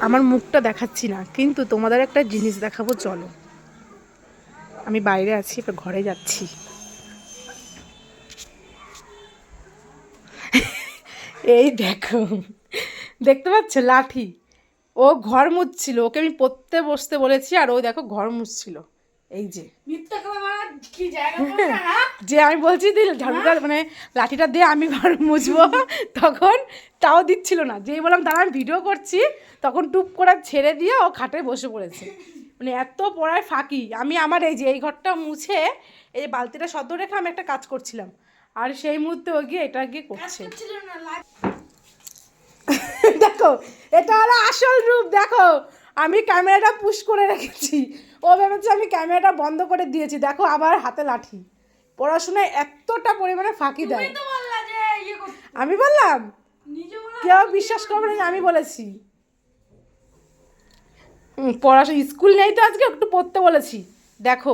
আমার মুখটা দেখাচ্ছি না, কিন্তু তোমাদের একটা জিনিস দেখাবো, চলো। আমি বাইরে আছি, এবার ঘরে যাচ্ছি। এই দেখো, দেখতে পাচ্ছ লাঠি? ও ঘর মুছছিল, ওকে আমি পড়তে বসতে বলেছি, আর ও দেখো ঘর মুছছিল। এই যে যে আমি বলছি দিল ঝাড়ুটা মানে লাঠিটা দিয়ে আমি ঘর মুছবো, তখন তাও দিচ্ছিল না। যেই বললাম দাঁড়া আমি ভিডিও করছি, তখন টুপ করে ছেড়ে দিয়ে ও খাটে বসে পড়েছে। মানে এত পড়ায় ফাঁকি। আমি আমার এই যে এই ঘরটা মুছে এই বালতিটা সদ্য রেখে আমি একটা কাজ করছিলাম, আর সেই মুহূর্তে ও গিয়ে এটা গিয়ে করছে। দেখো, এটা হলো আসল রূপ। দেখো, আমি ক্যামেরাটা পুশ করে রেখেছি, ও ভেবেছে আমি ক্যামেরাটা বন্ধ করে দিয়েছি। দেখো আবার হাতে লাঠি। পড়াশোনায় এতটা পরিমাণে ফাঁকি দেয়। আমি বললাম? কেউ বিশ্বাস করবে না, আমি বলেছি। পড়াশোনা স্কুল নেই তো আজকে, একটু পড়তে বলেছি। দেখো